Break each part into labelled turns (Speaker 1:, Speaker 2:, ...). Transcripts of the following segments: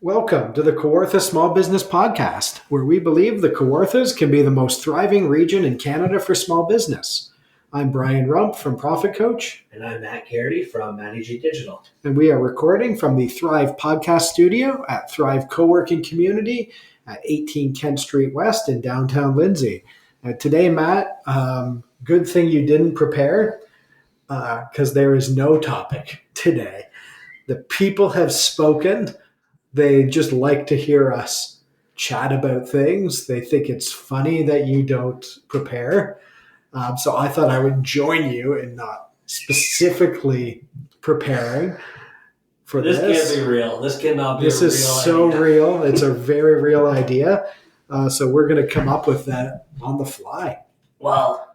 Speaker 1: Welcome to the Kawarthas Small Business Podcast, where we believe the Kawarthas can be the most thriving region in Canada for small business. I'm Brian Rump from Profit Coach,
Speaker 2: And I'm Matt Garrity from Managing Digital.
Speaker 1: and we are recording from the Thrive Podcast Studio at Thrive Co-working Community at 18 Kent Street West in downtown Lindsay. Today, Matt, good thing you didn't prepare because there is no topic today. The people have spoken. They just like to hear us chat about things. They think it's funny that you don't prepare. So I thought I would join you in not specifically preparing for this.
Speaker 2: This can't be real. This cannot be
Speaker 1: This
Speaker 2: a
Speaker 1: is
Speaker 2: real
Speaker 1: so
Speaker 2: idea.
Speaker 1: real. It's a very real idea. So we're going to come up with that on the fly.
Speaker 2: Well,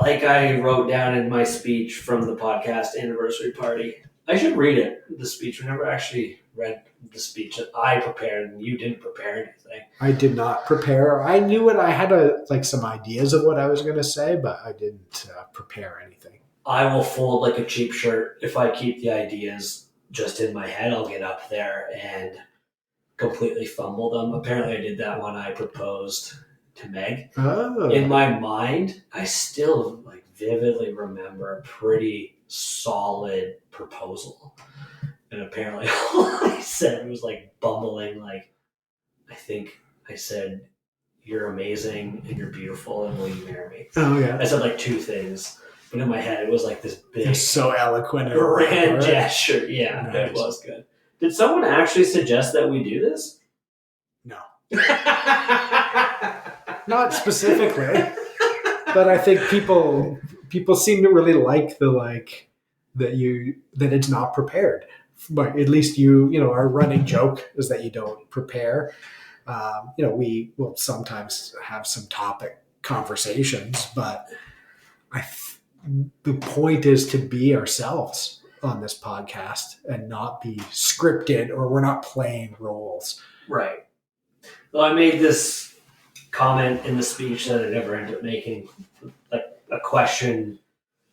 Speaker 2: like I wrote down in my speech from the podcast anniversary party, I should read it, the speech. We never actually read the speech that I prepared and you didn't prepare anything.
Speaker 1: I did not prepare. I knew it. I had some ideas of what I was going to say, but I didn't prepare anything.
Speaker 2: I will fold like a cheap shirt if I keep the ideas just in my head. I'll get up there and completely fumble them. Apparently I did that when I proposed to Meg.
Speaker 1: Oh.
Speaker 2: In my mind, I still vividly remember a pretty solid proposal. And apparently all I said was bumbling, I think I said, "You're amazing and you're beautiful and will you marry me?"
Speaker 1: Oh, yeah.
Speaker 2: I said two things, but in my head it was this big,
Speaker 1: You're so eloquent.
Speaker 2: grand gesture. Yeah,
Speaker 1: Nice.
Speaker 2: It was good. Did someone actually suggest that we do this?
Speaker 1: No. Not specifically, but I think people seem to really like that it's not prepared. But at least our running joke is that you don't prepare. We will sometimes have some topic conversations, but the point is to be ourselves on this podcast and not be scripted, or we're not playing roles.
Speaker 2: Right. Well, I made this comment in the speech that I never ended up making, a question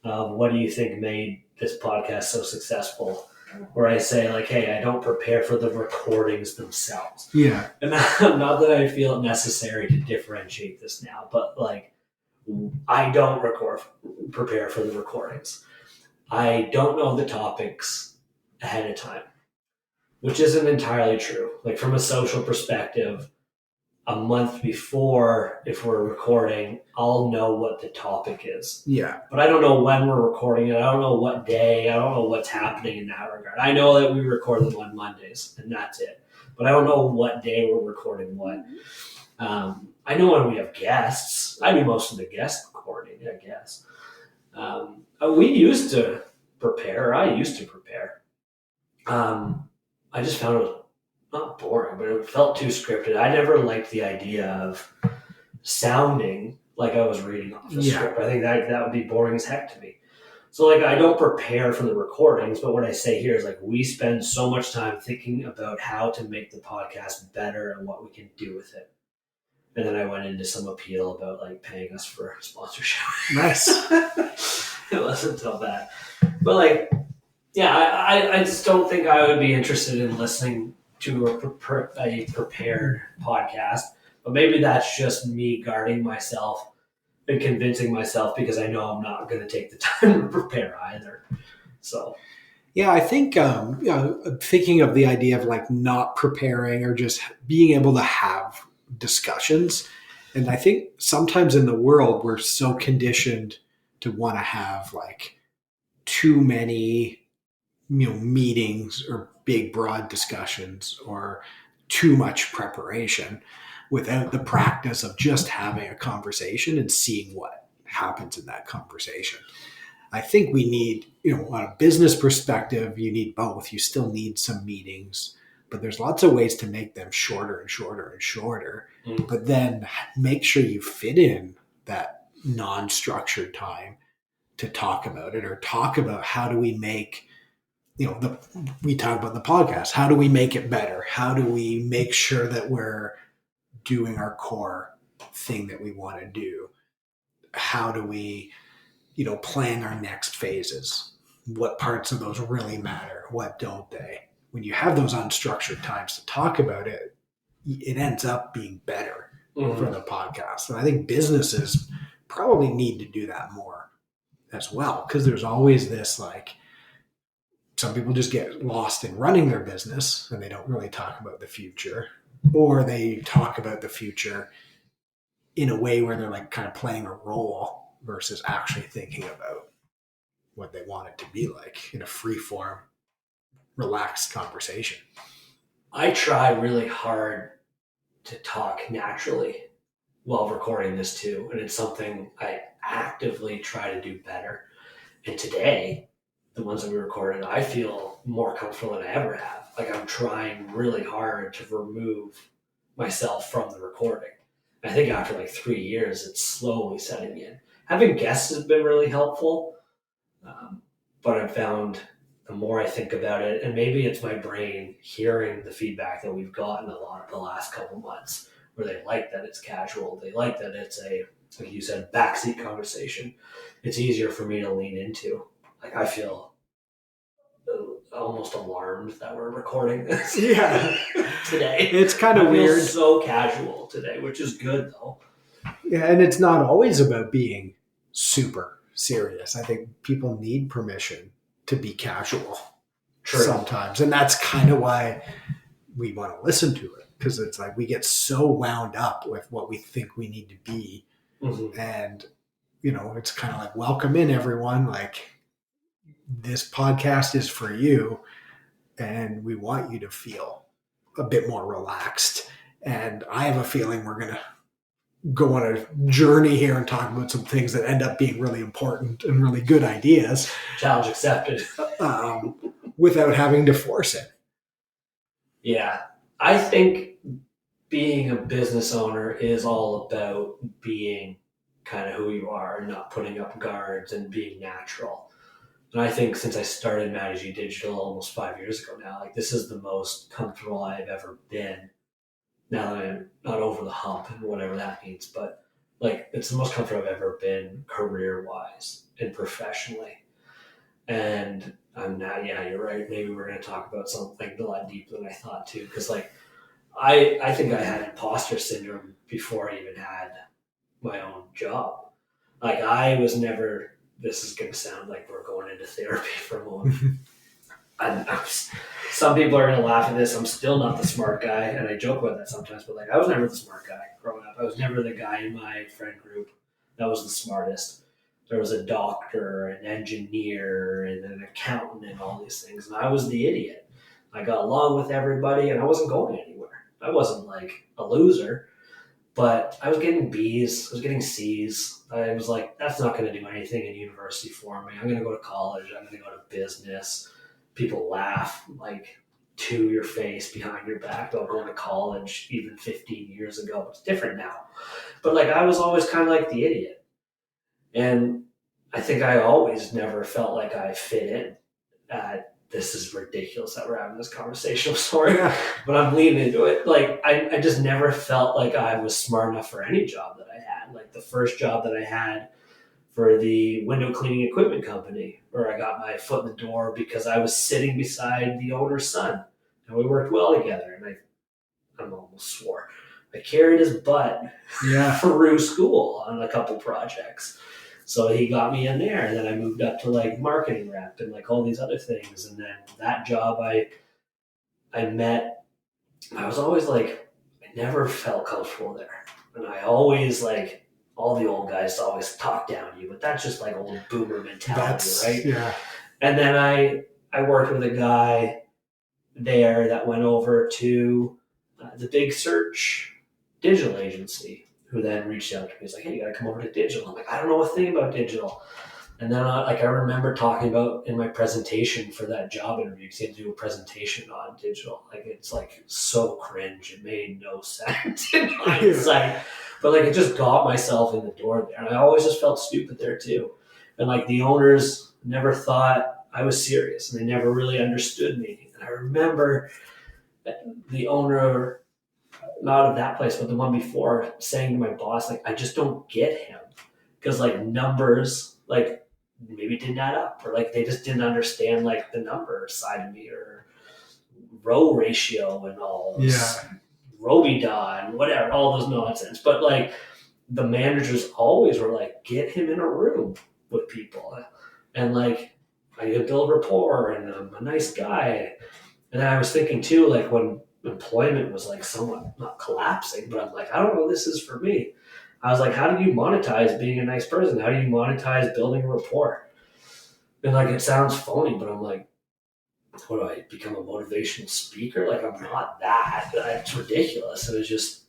Speaker 2: of what do you think made this podcast so successful, where I say hey, I don't prepare for the recordings themselves.
Speaker 1: Yeah.
Speaker 2: And not that I feel it necessary to differentiate this now, but I don't prepare for the recordings. I don't know the topics ahead of time, which isn't entirely true. From a social perspective, a month before, if we're recording, I'll know what the topic is.
Speaker 1: Yeah.
Speaker 2: But I don't know when we're recording it. I don't know what day. I don't know what's happening in that regard. I know that we record them on Mondays, and that's it. But I don't know what day we're recording what. I know when we have guests. I do most of the guest recording, I guess. We used to prepare. I used to prepare. I just found it was not boring, but it felt too scripted. I never liked the idea of sounding like I was reading off a script. I think that would be boring as heck to me. So I don't prepare for the recordings, but what I say here is we spend so much time thinking about how to make the podcast better and what we can do with it. And then I went into some appeal about paying us for sponsorship.
Speaker 1: Nice.
Speaker 2: It wasn't until that. But I just don't think I would be interested in listening to a prepared podcast. But maybe that's just me guarding myself and convincing myself, because I know I'm not going to take the time to prepare either. So,
Speaker 1: yeah, I think thinking of the idea of not preparing or just being able to have discussions. And I think sometimes in the world we're so conditioned to want to have too many meetings or big broad discussions or too much preparation without the practice of just having a conversation and seeing what happens in that conversation. I think we need, on a business perspective, you need both. You still need some meetings, but there's lots of ways to make them shorter and shorter and shorter. But then make sure you fit in that non-structured time to talk about it, or talk about how do we make, we talk about the podcast. How do we make it better? How do we make sure that we're doing our core thing that we want to do? How do we, plan our next phases? What parts of those really matter? What don't they? when you have those unstructured times to talk about it, it ends up being better for the podcast. And I think businesses probably need to do that more as well, because there's always this like, some people just get lost in running their business and they don't really talk about the future, or they talk about the future in a way where they're like kind of playing a role versus actually thinking about what they want it to be like in a free form, relaxed conversation.
Speaker 2: I try really hard to talk naturally while recording this too, and it's something I actively try to do better. And today, the ones that we recorded, I feel more comfortable than I ever have. Like I'm trying really hard to remove myself from the recording. I think after like 3 years, it's slowly setting in. Having guests has been really helpful, but I've found the more I think about it, and maybe it's my brain hearing the feedback that we've gotten a lot of the last couple months, where they like that it's casual, they like that it's a, like you said, backseat conversation. It's easier for me to lean into. Like I feel almost alarmed that we're recording this.
Speaker 1: Yeah.
Speaker 2: Today.
Speaker 1: It's kind of weird.
Speaker 2: So casual today, which is good though.
Speaker 1: Yeah, and it's not always about being super serious. I think people need permission to be casual. True. Sometimes. And that's kind of why we want to listen to it, because it's like we get so wound up with what we think we need to be. Mm-hmm. And, you know, it's kind of like, welcome in, everyone. Like, this podcast is for you, and we want you to feel a bit more relaxed. And I have a feeling we're going to go on a journey here and talk about some things that end up being really important and really good ideas.
Speaker 2: Challenge accepted.
Speaker 1: Without having to force it.
Speaker 2: Yeah. I think being a business owner is all about being kind of who you are and not putting up guards and being natural. And I think since I started Managing Digital almost 5 years ago now, like this is the most comfortable I've ever been. Now that I'm not over the hump and whatever that means, but like it's the most comfortable I've ever been career-wise and professionally. And I'm not, yeah, you're right. Maybe we're going to talk about something a lot deeper than I thought too. Because like, I think I had imposter syndrome before I even had my own job. Like I was never, this is going to sound like we're going into therapy for a moment. Some people are going to laugh at this. I'm still not the smart guy. And I joke about that sometimes, but like I was never the smart guy growing up. I was never the guy in my friend group that was the smartest. There was a doctor, an engineer, and an accountant and all these things. And I was the idiot. I got along with everybody and I wasn't going anywhere. I wasn't like a loser, but I was getting B's, I was getting C's. I was like, that's not going to do anything in university for me. I'm going to go to college. I'm going to go to business. People laugh like to your face behind your back about going to college even 15 years ago. It's different now. But like I was always kind of like the idiot. And I think I always never felt like I fit in. This is ridiculous that we're having this conversation. I'm sorry, but I'm leaning into it. Like I just never felt like I was smart enough for any job that I had. Like the first job that I had for the window cleaning equipment company, where I got my foot in the door because I was sitting beside the owner's son, and we worked well together. And I almost swore. I carried his butt through school on a couple projects. So he got me in there, and then I moved up to like marketing rep and like all these other things. And then that job I was always like, I never felt comfortable there. And I always like, all the old guys always talk down to you, but that's just like old boomer mentality, right?
Speaker 1: Yeah.
Speaker 2: And then I worked with a guy there that went over to the Big Search digital agency, who then reached out to me. He's like, hey, you got to come over to digital. I'm like, I don't know a thing about digital. And then I remember talking about in my presentation for that job interview, because he had to do a presentation on digital. Like, it's like so cringe. It made no sense in hindsight. But like, it just got myself in the door there. And I always just felt stupid there too. And like the owners never thought I was serious, and they never really understood me. And I remember the owner, not of that place, but the one before, saying to my boss, like, I just don't get him. Because like numbers, like maybe didn't add up, or like they just didn't understand like the number side of me, or row ratio and all
Speaker 1: Yeah.
Speaker 2: Robida and whatever, all those nonsense. But like the managers always were like, get him in a room with people. And like, I could build rapport and I'm a nice guy. And then I was thinking too, like when employment was like somewhat not collapsing, but I'm like, I don't know, this is for me. I was like, how do you monetize being a nice person? How do you monetize building a rapport? And like, it sounds phony, but I'm like, what do I become a motivational speaker? Like, I'm not that. It's ridiculous. It was just,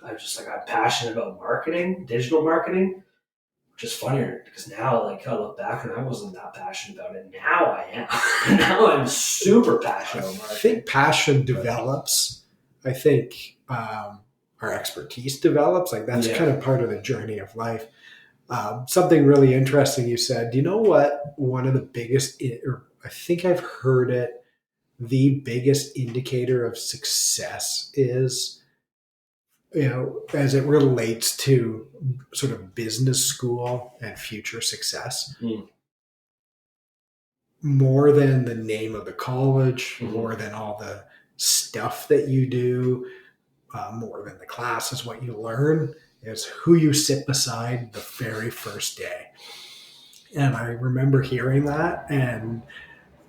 Speaker 2: I was just like, I'm passionate about marketing, digital marketing, which is funnier because now, like, I look back and I wasn't that passionate about it. Now I am. Now I'm super passionate about
Speaker 1: I
Speaker 2: marketing.
Speaker 1: think passion develops. I think our expertise develops. Like that's kind of part of the journey of life. Something really interesting you said. Do you know what one of the biggest, or I think I've heard it, the biggest indicator of success is, as it relates to sort of business school and future success, more than the name of the college, more than all the stuff that you do, more than the classes, what you learn is who you sit beside the very first day. And I remember hearing that, and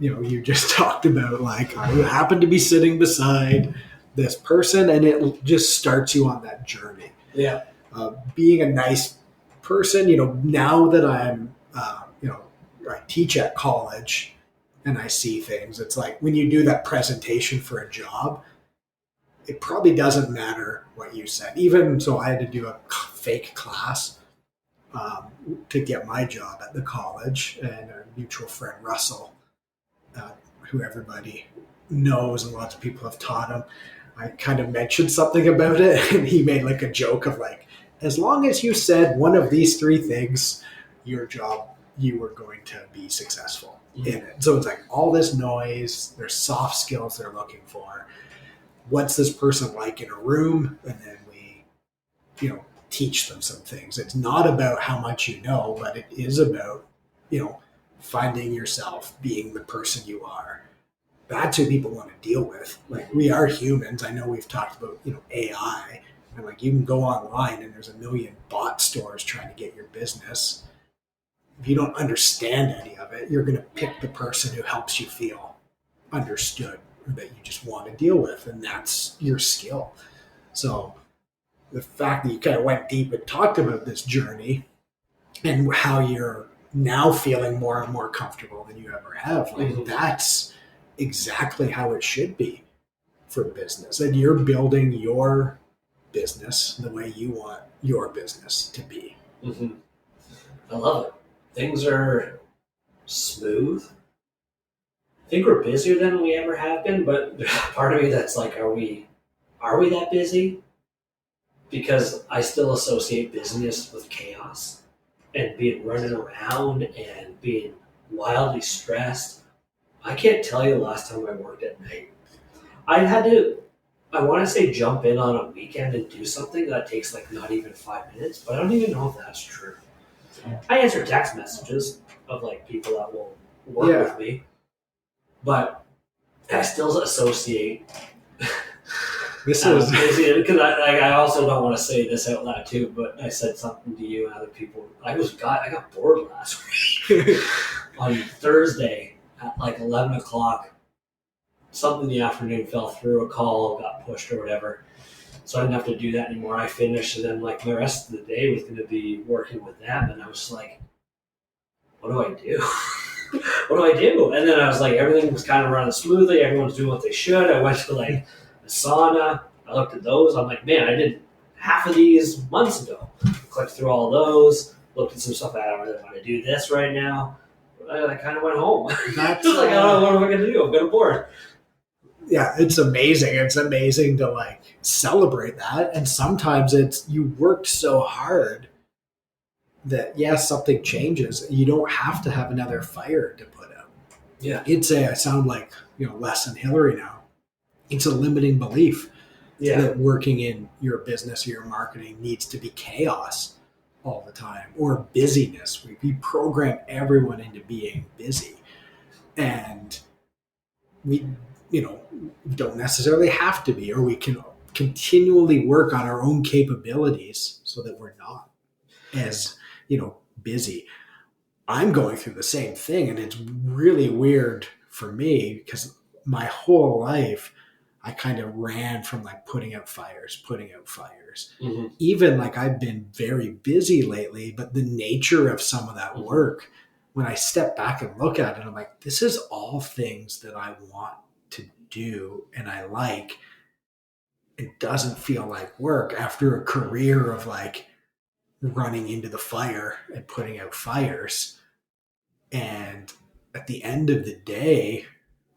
Speaker 1: you just talked about like I happen to be sitting beside this person, and it just starts you on that journey.
Speaker 2: Yeah.
Speaker 1: Being a nice person, now that I'm, I teach at college and I see things, it's like when you do that presentation for a job, it probably doesn't matter what you said. Even so, I had to do a fake class to get my job at the college, and a mutual friend, Russell, who everybody knows and lots of people have taught him. I kind of mentioned something about it, and he made like a joke of like, as long as you said one of these three things, your job, you were going to be successful in it. So it's like all this noise, there's soft skills they're looking for. What's this person like in a room? And then we, teach them some things. It's not about how much you know, but it is about, finding yourself, being the person you are. That's who people want to deal with. Like we are humans. I know we've talked about, AI, and like you can go online and there's a million bot stores trying to get your business. If you don't understand any of it, you're going to pick the person who helps you feel understood or that you just want to deal with, and that's your skill. So the fact that you kind of went deep and talked about this journey and how you're now feeling more and more comfortable than you ever have, like that's exactly how it should be for business. And you're building your business the way you want your business to be.
Speaker 2: I love it. Things are smooth. I think we're busier than we ever have been, but there's a part of me that's like, are we that busy? Because I still associate business with chaos and being running around and being wildly stressed. I can't tell you the last time I worked at night. I had to, I want to say jump in on a weekend and do something that takes like not even 5 minutes, but I don't even know if that's true. I answer text messages of like people that will work with me, but I still associate
Speaker 1: this is
Speaker 2: because I also don't want to say this out loud too, but I said something to you and other people. I got bored last week on Thursday at like 11 o'clock. Something in the afternoon fell through, a call got pushed or whatever. So I didn't have to do that anymore. I finished, and then like the rest of the day was going to be working with them, and I was like, what do I do? What do I do? And then I was like, everything was kind of running smoothly. Everyone's doing what they should. I went to like a sauna. I looked at those. I'm like, man, I did half of these months ago. Clicked through all those. Looked at some stuff. I don't really want to do this right now. I kind of went home.
Speaker 1: That's
Speaker 2: like, I don't know, what am I going to do? I'm kind of bored.
Speaker 1: Yeah, it's amazing. It's amazing to like celebrate that. And sometimes it's you worked so hard that something changes. You don't have to have another fire to put out.
Speaker 2: Yeah.
Speaker 1: You'd say I sound like, less than Hillary now. It's a limiting belief that working in your business or your marketing needs to be chaos all the time or busyness. We program everyone into being busy. And don't necessarily have to be, or we can continually work on our own capabilities so that we're not as, busy. I'm going through the same thing, and it's really weird for me because my whole life I kind of ran from like putting out fires.
Speaker 2: Mm-hmm.
Speaker 1: Even like I've been very busy lately, but the nature of some of that work, when I step back and look at it, I'm like, this is all things that I want to do and I like. It doesn't feel like work after a career of like running into the fire and putting out fires. And at the end of the day,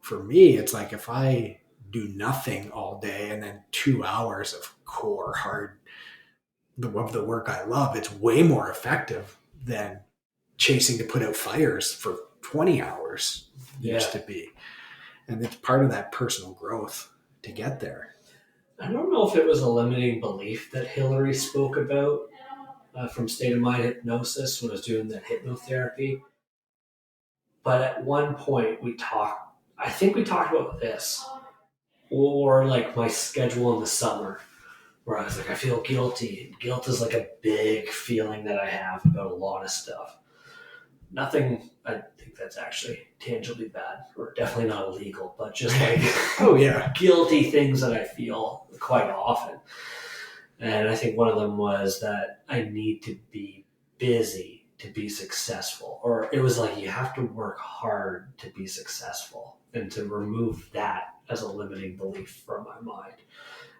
Speaker 1: for me, it's like if I do nothing all day and then 2 hours of core hard of the work I love, it's way more effective than chasing to put out fires for 20 hours used to be. And it's part of that personal growth to get there.
Speaker 2: I don't know if it was a limiting belief that Hillary spoke about from state of mind hypnosis when I was doing that hypnotherapy. But at one point I think we talked about this, or like my schedule in the summer, where I was like, I feel guilty. Guilt is like a big feeling that I have about a lot of stuff. Nothing, I think that's actually tangibly bad, or definitely not illegal, but just like
Speaker 1: Oh, yeah.
Speaker 2: guilty things that I feel quite often. And I think one of them was that I need to be busy to be successful. Or it was like you have to work hard to be successful, and to remove that as a limiting belief from my mind.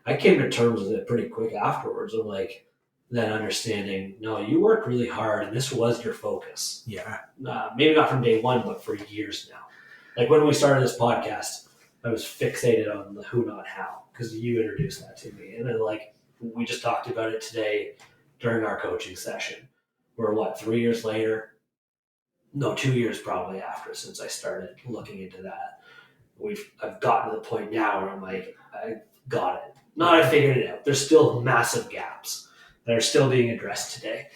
Speaker 2: I came to terms with it pretty quick afterwards of like that understanding, no, you worked really hard and this was your focus.
Speaker 1: Yeah.
Speaker 2: Maybe not from day one, but for years now. Like when we started this podcast, I was fixated on the who, not how, because you introduced that to me. And then like we just talked about it today during our coaching session. We're 3 years later? No, 2 years probably after, since I started looking into that. I've gotten to the point now where I'm like, I got it. Not I figured it out. There's still massive gaps that are still being addressed today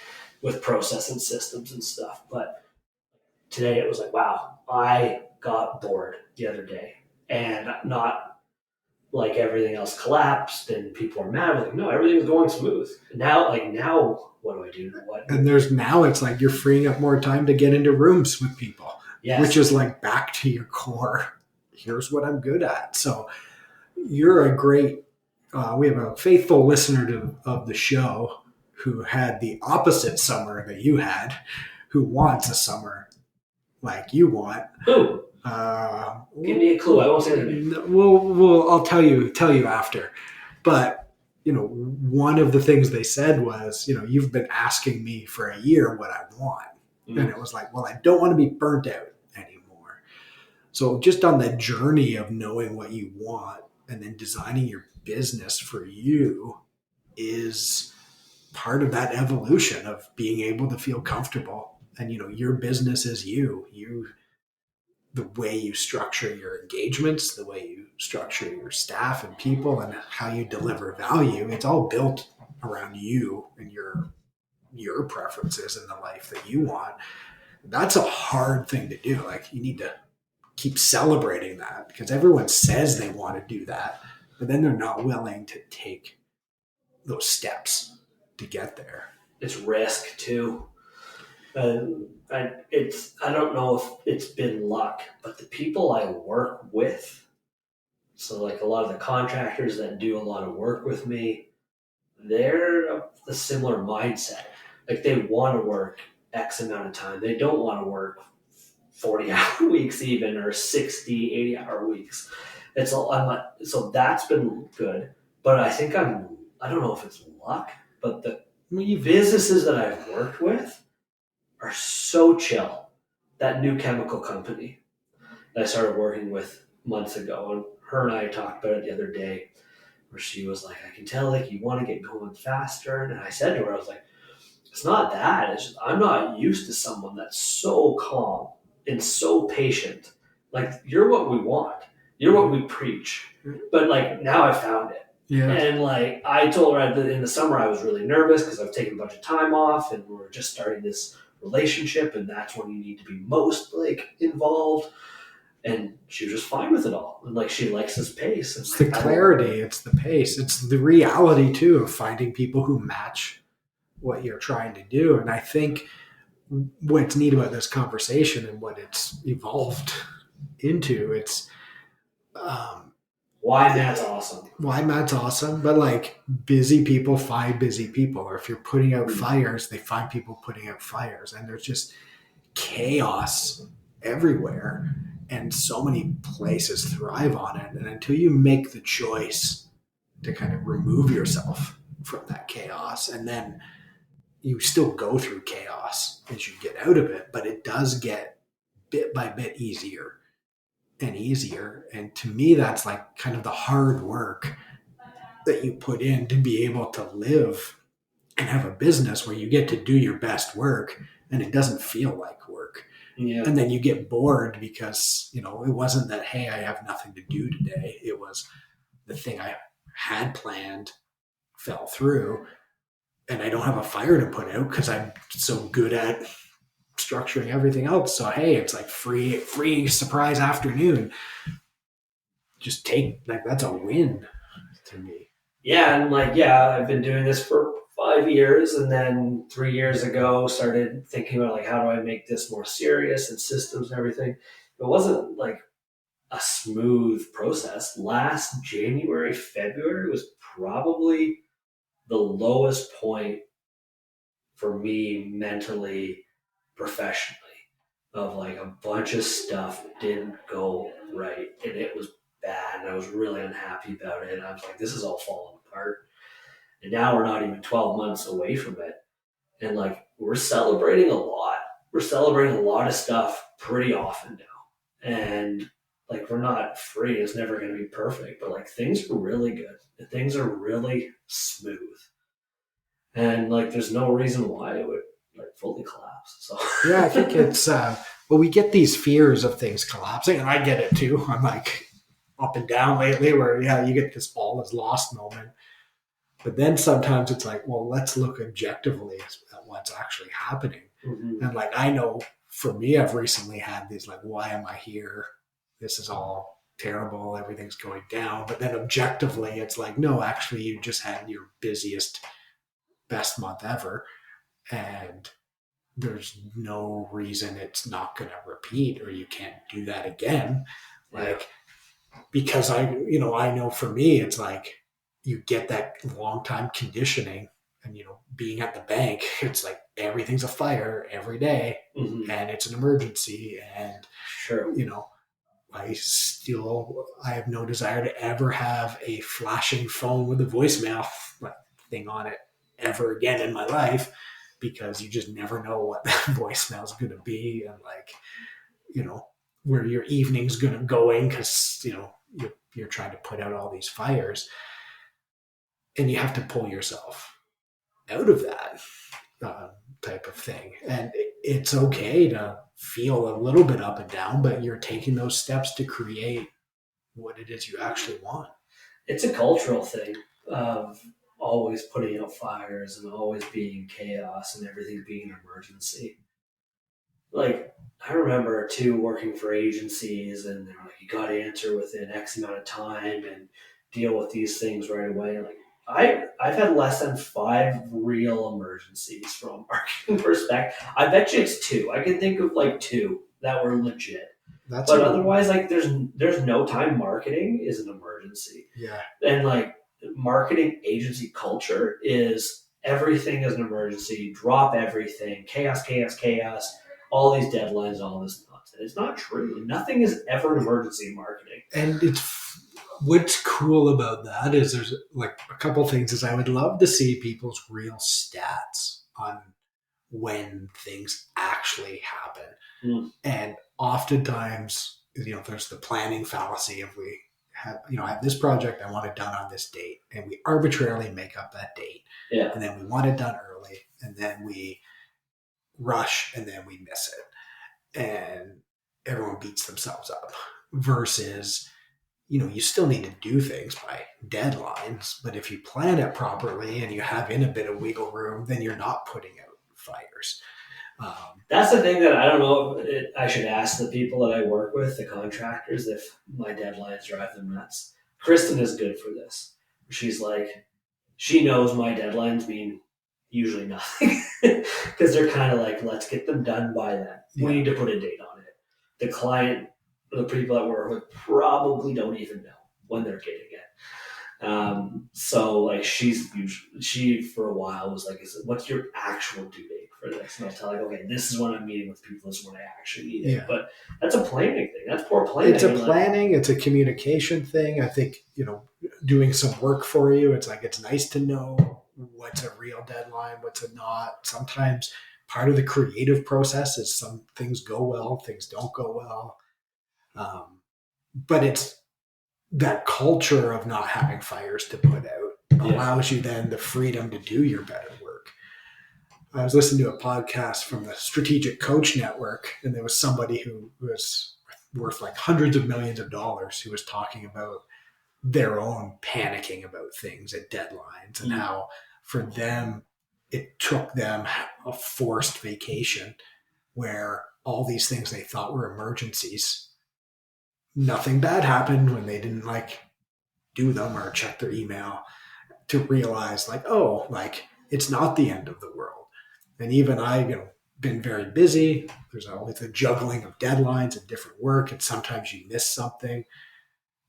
Speaker 2: with process and systems and stuff. But today it was like, wow, I got bored the other day, and not like everything else collapsed and people are mad. Like, no, everything was going smooth. Now, what do I do?
Speaker 1: And it's like you're freeing up more time to get into rooms with people,
Speaker 2: yes.
Speaker 1: Which is like back to your core. Here's what I'm good at. So you're a great, we have a faithful listener of the show who had the opposite summer that you had, who wants a summer like you want.
Speaker 2: Who? Give me a clue. I won't say anything.
Speaker 1: I'll tell you after. But one of the things they said was, you've been asking me for a year what I want, and it was like, well, I don't want to be burnt out anymore. So just on the journey of knowing what you want and then designing your business for you is part of that evolution of being able to feel comfortable. And your business is you the way you structure your engagements, the way you structure your staff and people, and how you deliver value, it's all built around you and your preferences in the life that you want. That's a hard thing to do. Like, you need to keep celebrating that, because everyone says they want to do that, but then they're not willing to take those steps to get there.
Speaker 2: It's risk too. I don't know if it's been luck, but the people I work with, so like a lot of the contractors that do a lot of work with me, they're of the similar mindset. Like, they want to work X amount of time. They don't want to work 40-hour weeks even, or 60, 80-hour weeks. So that's been good. But I think I don't know if it's luck, but the businesses that I've worked with are so chill. That new chemical company that I started working with months ago, and her and I talked about it the other day, where she was like, I can tell like you want to get going faster. And I said to her, I was like, it's not that. It's just I'm not used to someone that's so calm and so patient. Like, you're what we want. You're what we preach. But like, now I found it.
Speaker 1: Yeah.
Speaker 2: And like, I told her in the summer I was really nervous because I've taken a bunch of time off and we're just starting this relationship, and that's when you need to be most like involved. and she was just fine with it all. And like she likes this pace. And
Speaker 1: It's the
Speaker 2: like, I don't.
Speaker 1: clarity, it's the pace, it's the reality too of finding people who match what you're trying to do. And I think what's neat about this conversation and what it's evolved into, it's um,
Speaker 2: Why Matt's awesome.
Speaker 1: why Matt's awesome, but like busy people find busy people, or if you're putting out fires, they find people putting out fires, and there's just chaos everywhere, and so many places thrive on it. And until you make the choice to kind of remove yourself from that chaos, and then you still go through chaos as you get out of it, but it does get bit by bit easier and easier. And to me, that's like kind of the hard work that you put in to be able to live and have a business where you get to do your best work and it doesn't feel like work.
Speaker 2: Yeah.
Speaker 1: And then you get bored because, it wasn't that, hey, I have nothing to do today. It was the thing I had planned fell through and I don't have a fire to put out because I'm so good at structuring everything else. So, hey, it's like free surprise afternoon. Just take, like, that's a win to me.
Speaker 2: Yeah, and like, yeah, I've been doing this for 5 years, and then 3 years ago started thinking about like how do I make this more serious and systems and everything. It wasn't like a smooth process. Last January, February was probably the lowest point for me mentally, professionally, of like a bunch of stuff didn't go right and it was bad and I was really unhappy about it. And I was like, this is all falling apart. And now we're not even 12 months away from it. And like we're celebrating a lot. We're celebrating a lot of stuff pretty often now. And like we're not free. It's never going to be perfect, but like things are really good. And things are really smooth. And like there's no reason why it would like fully collapse. So
Speaker 1: yeah, I think it's well, we get these fears of things collapsing, and I get it too. I'm like up and down lately, where you get this all is lost moment. But then sometimes it's like, well, let's look objectively at what's actually happening.
Speaker 2: mm-hmm.
Speaker 1: And like I know for me, I've recently had these like, why am I here? This is all terrible. Everything's going down. But then objectively, it's like, no, actually, you just had your busiest, best month ever, and there's no reason it's not going to repeat or you can't do that again. Like, because I know for me, it's like you get that long time conditioning and, being at the bank, it's like everything's a fire every day
Speaker 2: Mm-hmm.
Speaker 1: and it's an emergency. And,
Speaker 2: Sure.
Speaker 1: I have no desire to ever have a flashing phone with a voicemail thing on it ever again in my life, because you just never know what that voicemail is going to be, and like, where your evening's going to going, because you're trying to put out all these fires, and you have to pull yourself out of that type of thing. And it's okay to feel a little bit up and down, but you're taking those steps to create what it is you actually want.
Speaker 2: It's a cultural thing of always putting out fires and always being chaos and everything being an emergency. Like I remember too working for agencies and they're like, you got to answer within X amount of time and deal with these things right away. Like I've had less than 5 real emergencies from a marketing perspective. I bet you it's 2. I can think of like 2 that were legit. But otherwise, like there's no time. Marketing is an emergency.
Speaker 1: Yeah.
Speaker 2: And like marketing agency culture is everything is an emergency. Drop everything. Chaos, chaos, chaos. All these deadlines, all this nonsense. It's not true. Nothing is ever an emergency in marketing.
Speaker 1: And what's cool about that is there's like a couple things. Is I would love to see people's real stats on when things actually happen.
Speaker 2: Mm.
Speaker 1: And oftentimes, there's the planning fallacy of we have, I have this project, I want it done on this date, and we arbitrarily make up that date.
Speaker 2: Yeah.
Speaker 1: And then we want it done early, and then we rush, and then we miss it. And everyone beats themselves up versus, you still need to do things by deadlines, but if you plan it properly and you have in a bit of wiggle room, then you're not putting out fires.
Speaker 2: That's the thing that I don't know. I should ask the people that I work with, the contractors, if my deadlines drive them nuts. Kristen is good for this. She's like, she knows my deadlines mean usually nothing because they're kind of like, let's get them done by then. We
Speaker 1: Yeah.
Speaker 2: need to put a date on it. The client, the people that work with, probably don't even know when they're getting it. So like she for a while was like, what's your actual due date for this? And I'll tell like, okay, this is when I'm meeting with people. This is when I actually need it.
Speaker 1: Yeah.
Speaker 2: But that's a planning thing. That's poor planning.
Speaker 1: It's a planning, it's a communication thing. I think, doing some work for you, it's like, it's nice to know what's a real deadline, what's a not. Sometimes part of the creative process is some things go well, things don't go well. But it's that culture of not having fires to put out allows you then the freedom to do your better work. I was listening to a podcast from the Strategic Coach Network, and there was somebody who was worth like hundreds of millions of dollars who was talking about their own panicking about things at deadlines and how for them it took them a forced vacation where all these things they thought were emergencies, nothing bad happened when they didn't like do them or check their email, to realize like, oh, like it's not the end of the world. And even I, been very busy. There's always the juggling of deadlines and different work, and sometimes you miss something,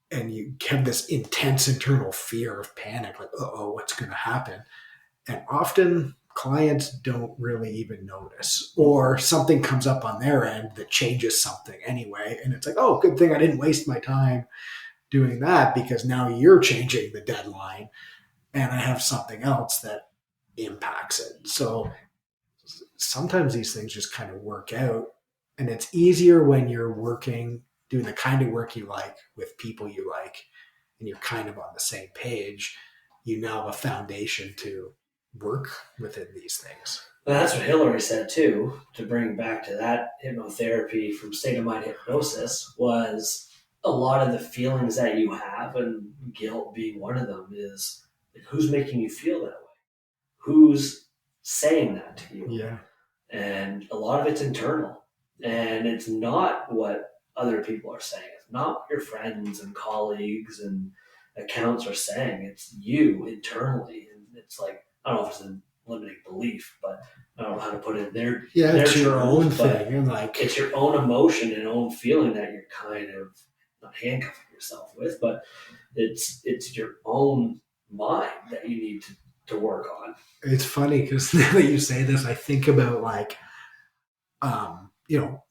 Speaker 1: and you have this intense internal fear of panic, like, oh, what's going to happen? And often clients don't really even notice, or something comes up on their end that changes something anyway, and it's like, oh, good thing I didn't waste my time doing that because now you're changing the deadline, and I have something else that impacts it. So sometimes these things just kind of work out, and it's easier when you're working, doing the kind of work you like with people you like, and you're kind of on the same page. You now have a foundation to work within these things.
Speaker 2: Well, that's what Hillary said too. To bring back to that hypnotherapy from state of mind hypnosis was a lot of the feelings that you have, and guilt being one of them, is like, who's making you feel that way? Who's saying that to you?
Speaker 1: Yeah.
Speaker 2: And a lot of it's internal, and it's not what other people are saying. It's not what your friends and colleagues and accounts are saying. It's you internally, and it's like, I don't know if it's a limiting belief, but I don't know how to put it in there.
Speaker 1: Yeah,
Speaker 2: their
Speaker 1: it's your
Speaker 2: terms,
Speaker 1: own
Speaker 2: but
Speaker 1: thing. And like,
Speaker 2: it's your own emotion and own feeling that you're kind of not handcuffing yourself with, but it's your own mind that you need to work on.
Speaker 1: it's funny because now that you say this, I think about like,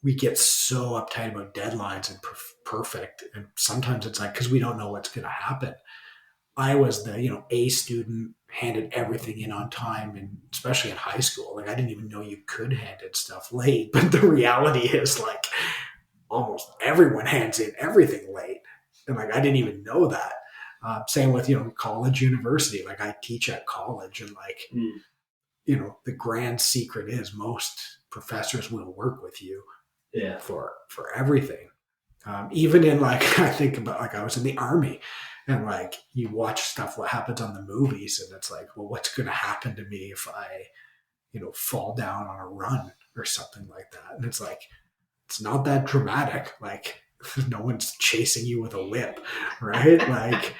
Speaker 1: we get so uptight about deadlines and perfect. And sometimes it's like, because we don't know what's going to happen. I was the, A student, handed everything in on time, and especially in high school, like I didn't even know you could hand in stuff late. But the reality is like almost everyone hands in everything late. And like, I didn't even know that. Same with, college, university, like I teach at college, and like, the grand secret is most professors will work with you
Speaker 2: Yeah.
Speaker 1: for everything. Even in like, I think about like I was in the army, and like you watch stuff what happens on the movies, and it's like, well, what's going to happen to me if I fall down on a run or something like that? And it's like, it's not that dramatic. Like no one's chasing you with a whip, right? Like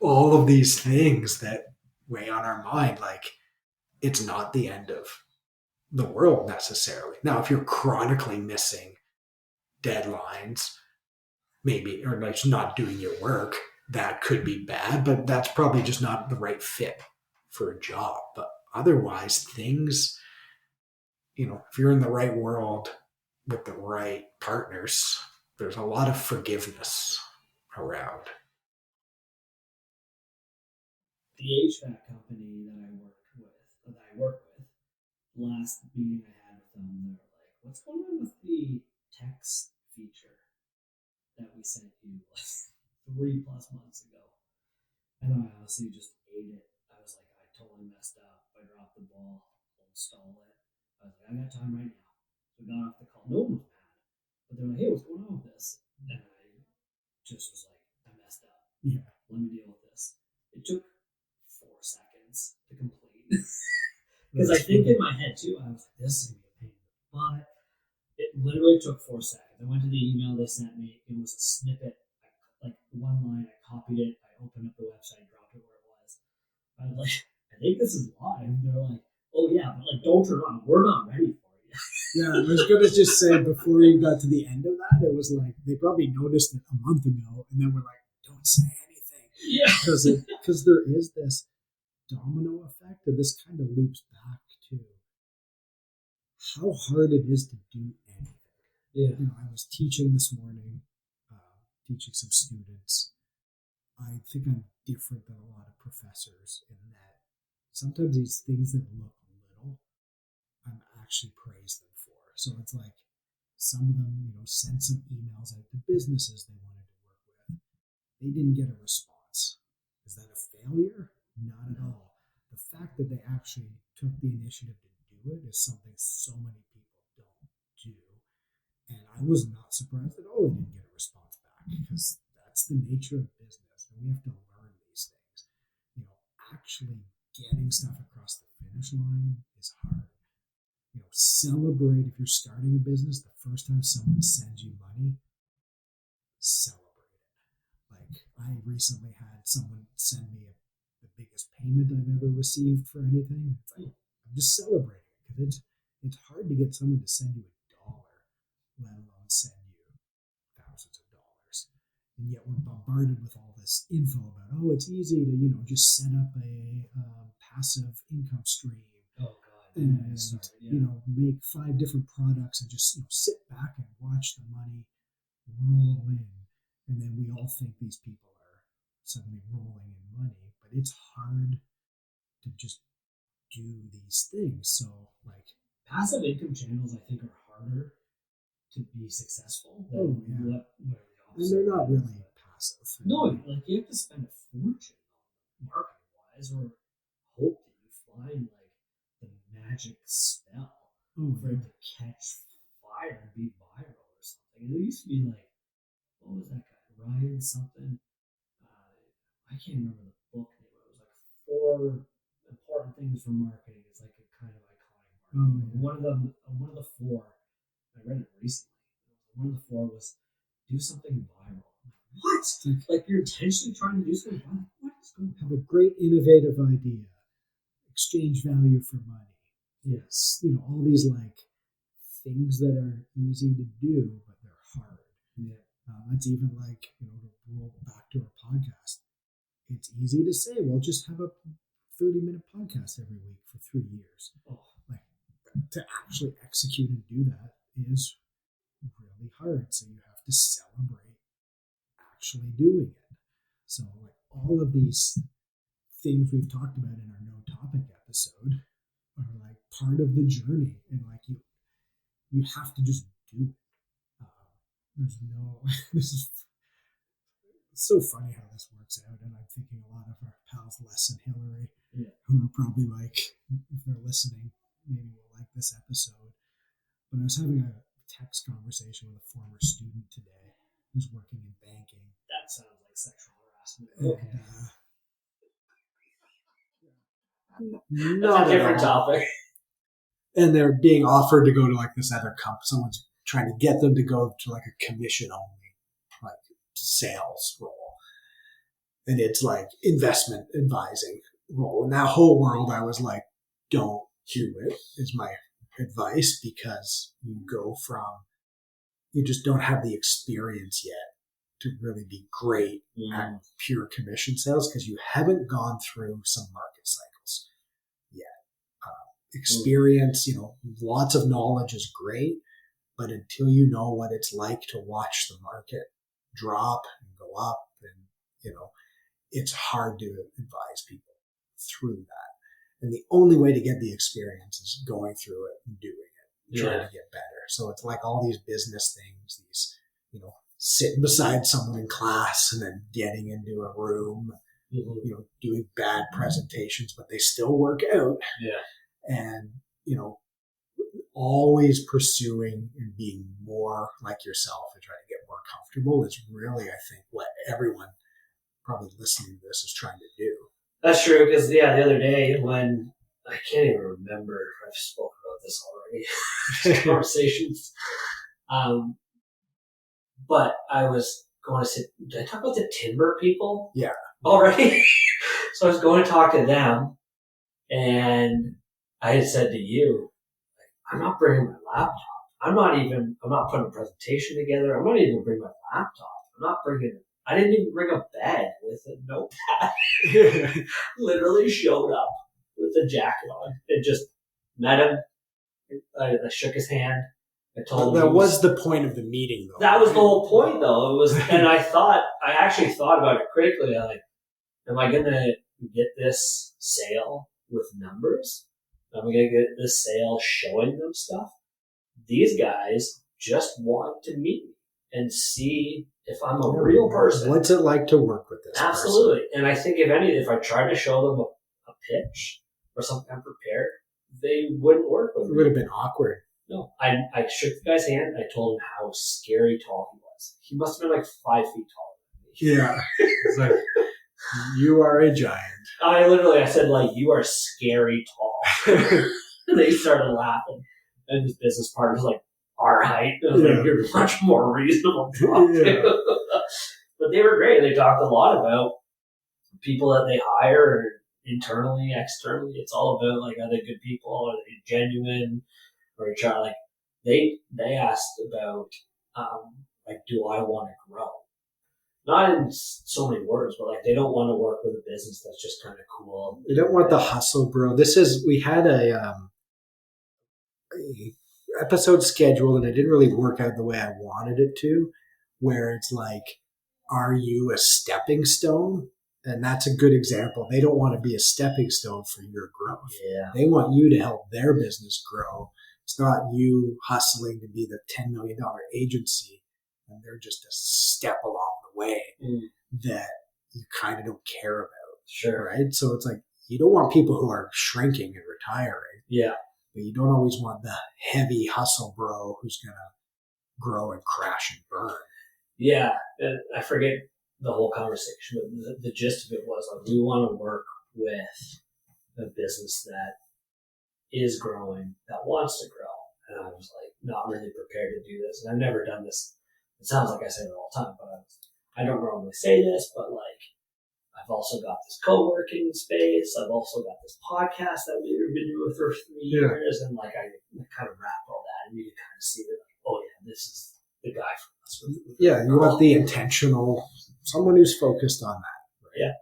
Speaker 1: all of these things that weigh on our mind, like it's not the end of the world necessarily. Now, if you're chronically missing deadlines, maybe, or like not doing your work, that could be bad, but that's probably just not the right fit for a job. But otherwise, things, if you're in the right world with the right partners, there's a lot of forgiveness around.
Speaker 2: The HVAC company that I work with, last meeting I had with them, they were like, "What's going on with the text feature that we sent you like 3+ months ago?" And I honestly just ate it. I was like, I totally messed up. I dropped the ball. I'll install it. I was like, I got time right now. So I got off the call. No one was mad, but they're like, "Hey, what's going on with this?" And I just was like, I messed up.
Speaker 1: Yeah.
Speaker 2: Let me deal with this. It took 4 seconds to complete. Because I think in my head too, I was like, this is gonna be a pain. But it literally took 4 seconds. I went to the email they sent me. It was a snippet, like one line. I copied it. I opened up the website, dropped it where it was. I was like, I think this is live. They're like, oh yeah, but like don't turn on. We're not ready for you.
Speaker 1: Yeah, I was going to just say before you got to the end of that, it was like they probably noticed it a month ago, and then we're like, don't say anything.
Speaker 2: Yeah.
Speaker 1: Because there is this domino effect, and this kind of loops back to how hard it is to do anything.
Speaker 2: Yeah.
Speaker 1: I was teaching this morning, teaching some students. I think I'm different than a lot of professors in that sometimes these things that look little, I'm actually praise them for. So it's like some of them, sent some emails out to businesses they wanted to work with. They didn't get a response. Is that a failure? Not at all. The fact that they actually took the initiative to do it is something so many people don't do. And I was not surprised at all they didn't get a response back because that's the nature of business. And we have to learn these things. Actually getting stuff across the finish line is hard. Celebrate if you're starting a business. The first time someone sends you money, celebrate it. Like I recently had someone send me the biggest payment I've ever received for anything. It's like I'm just celebrating it because it's hard to get someone to send you $1, let alone send you thousands of dollars. And yet we're bombarded with all this info about it's easy to just set up a passive income stream.
Speaker 2: Oh God.
Speaker 1: And make 5 different products and just sit back and watch the money roll in, and then we all think these people are suddenly rolling in money, but it's hard to just do these things. So like
Speaker 2: passive income channels, I think, are harder to be successful than what
Speaker 1: and they're not really passive.
Speaker 2: No, like you have to spend a fortune marketing wise, or hope that you find like the magic spell for it to catch fire and be viral or something. And there used to be like, what was that guy? Ryan something. I can't remember the book name. It was like 4 important things for marketing. It's like a kind of iconic marketing. One of the 4. I read it recently. One of the 4 was do something viral. What? Like you're intentionally trying to do something viral? What is going on?
Speaker 1: Have a great innovative idea. Exchange value for money.
Speaker 2: Yes.
Speaker 1: All these like things that are easy to do, but they're hard.
Speaker 2: Yeah.
Speaker 1: That's even like, to roll back to our podcast. It's easy to say, well, just have a 30-minute podcast every week for 3 years. Like to actually execute and do that is really hard. So you have to celebrate actually doing it. So like all of these things we've talked about in our no topic episode are like part of the journey, and like you have to just do it. There's no this is it's so funny how this works out, and I'm thinking a lot of our pals Les and Hillary, who are probably like, if they're listening, maybe will like this episode. But I was having a text conversation with a former student today who's working in banking.
Speaker 2: That sounds like sexual harassment.
Speaker 1: And,
Speaker 2: that's a different topic.
Speaker 1: And they're being offered to go to like this other company. Someone's trying to get them to go to like a commission only, like sales role. And it's like investment advising role. In that whole world, I was like, don't do it, is my advice, because you just don't have the experience yet to really be great at pure commission sales because you haven't gone through some market cycles yet. Experience, lots of knowledge is great, but until you know what it's like to watch the market drop and go up, and it's hard to advise people through that. And the only way to get the experience is going through it and doing it, and trying to get better. So it's like all these business things, these, sitting beside someone in class and then getting into a room, doing bad presentations, but they still work out.
Speaker 2: Yeah.
Speaker 1: And, always pursuing and being more like yourself and trying to get more comfortable is really, I think, what everyone probably listening to this is trying to do.
Speaker 2: That's true, because the other day when I can't even remember if I've spoken about this already. Conversations. But I was going to say, did I talk about the timber people?
Speaker 1: Yeah.
Speaker 2: Already? So I was going to talk to them, and I had said to you, I'm not bringing my laptop. I'm not putting a presentation together. I'm not even going to bring my laptop. I didn't even bring a bed with a notepad. Literally showed up with a jacket on and just met him. I shook his hand. I told him
Speaker 1: that was the point of the meeting, though.
Speaker 2: That was the whole point, though. It was, and I actually thought about it critically. I'm like, am I going to get this sale with numbers? Am I going to get this sale showing them stuff? These guys just want to meet me and see if I'm a real person.
Speaker 1: What's it like to work with this
Speaker 2: Absolutely.
Speaker 1: person?
Speaker 2: And I think if I tried to show them a pitch or something I'm prepared, they wouldn't work with me.
Speaker 1: It would have been awkward.
Speaker 2: No. I shook the guy's hand. I told him how scary tall he was. He must have been like 5 feet tall.
Speaker 1: Yeah. It's like, you are a giant.
Speaker 2: I said, like, you are scary tall. And they started laughing. And his business partner's like, our height. I was like, you're much more reasonable. Yeah. But they were great. They talked a lot about people that they hire internally, externally. It's all about, like, are they good people? Are they genuine? Or like, they asked about, like, do I want to grow? Not in so many words, but like, they don't want to work with a business that's just kind of cool.
Speaker 1: They don't want the hustle, bro. We had a episode scheduled, and it didn't really work out the way I wanted it to, where it's like, are you a stepping stone? And that's a good example. They don't want to be a stepping stone for your growth.
Speaker 2: Yeah.
Speaker 1: They want you to help their business grow. It's not you hustling to be the $10 million agency, and they're just a step along the way that you kind of don't care about.
Speaker 2: Sure.
Speaker 1: Right? So it's like, you don't want people who are shrinking and retiring.
Speaker 2: Yeah.
Speaker 1: But you don't always want the heavy hustle bro who's going to grow and crash and burn.
Speaker 2: Yeah. And I forget the whole conversation, but the gist of it was, like, we want to work with a business that is growing, that wants to grow. And I was like, not really prepared to do this. And I've never done this. It sounds like I say it all the time, but I don't normally say this, but like, I've also got this co-working space. I've also got this podcast that we've been doing for 3 years. And like, I kind of wrapped all that, and you can kind of see that, like, oh yeah, this is the guy for us.
Speaker 1: Yeah, you want the intentional, someone who's focused on that. Right?
Speaker 2: Yeah.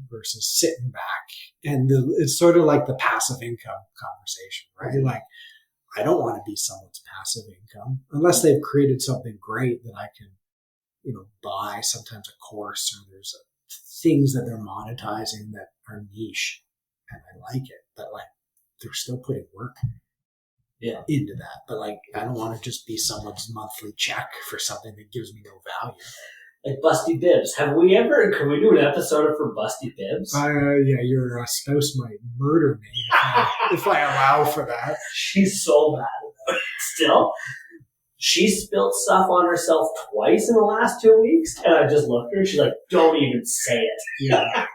Speaker 1: Versus sitting back. And it's sort of like the passive income conversation, right? Like, I don't want to be someone's passive income unless they've created something great that I can, buy, sometimes a course, or there's things that they're monetizing that are niche and I like it, but like, they're still putting work into that. But like, I don't want to just be someone's monthly check for something that gives me no value.
Speaker 2: Like Busty Bibbs. Can we do an episode for Busty Bibbs?
Speaker 1: Yeah, your spouse might murder me if I allow for that.
Speaker 2: She's so mad about it still. She spilled stuff on herself twice in the last 2 weeks, and I just looked at her and she's like, don't even say it.
Speaker 1: Yeah.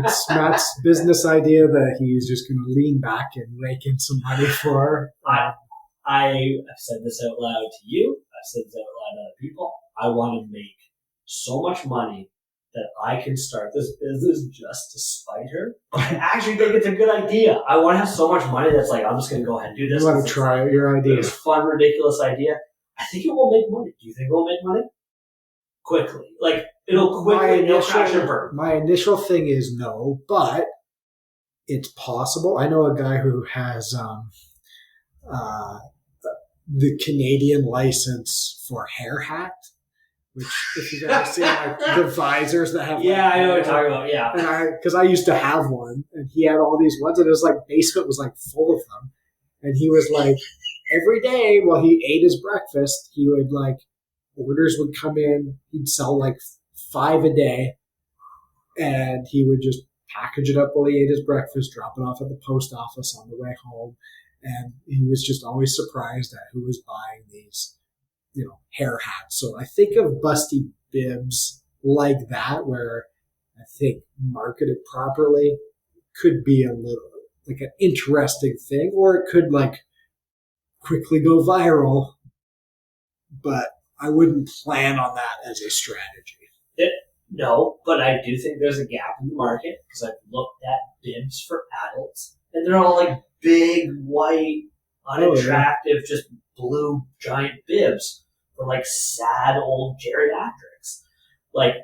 Speaker 1: It's Matt's business idea that he's just going to lean back and rake in some money for her.
Speaker 2: I've said this out loud to you. I've said this out loud to other people. I want to make so much money that I can start this business just to spite her. I actually think it's a good idea. I want to have so much money that's like, I'm just going to go ahead and do this.
Speaker 1: You want to try your idea.
Speaker 2: It's a fun, ridiculous idea. I think it will make money. Do you think it will make money? Quickly. Like, it'll quickly crash and burn.
Speaker 1: My initial thing is no, but it's possible. I know a guy who has the Canadian license for hair hat. Which, if you've ever seen like the visors that have,
Speaker 2: yeah, I know what you're talking about. Yeah,
Speaker 1: and because I used to have one, and he had all these ones, and his like basement was like full of them, and he was like, every day while he ate his breakfast, he would like, orders would come in, he'd sell like 5 a day, and he would just package it up while he ate his breakfast, drop it off at the post office on the way home, and he was just always surprised at who was buying these, hair hats. So I think of Busty Bibbs like that, where I think marketed properly could be a little, like an interesting thing, or it could like quickly go viral, but I wouldn't plan on that as a strategy.
Speaker 2: No, but I do think there's a gap in the market because I've looked at bibs for adults, and they're all like big, white, unattractive, just blue giant bibs for like sad old geriatrics. Like,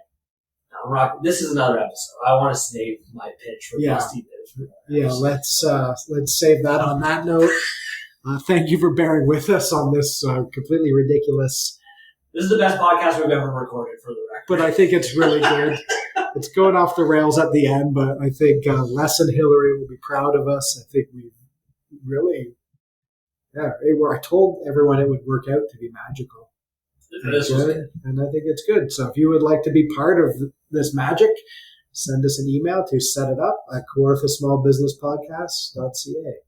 Speaker 2: this is another episode. I want to save my pitch for busty bibs.
Speaker 1: Yeah, let's save that on that note. Thank you for bearing with us on this completely ridiculous.
Speaker 2: This is the best podcast we've ever recorded, for the record.
Speaker 1: But I think it's really good. It's going off the rails at the end, but I think Les and Hillary will be proud of us. I think we really, I told everyone it would work out to be magical.
Speaker 2: This was good.
Speaker 1: And I think it's good. So if you would like to be part of this magic, send us an email to set it up at kawarthasmallbusinesspodcast.ca.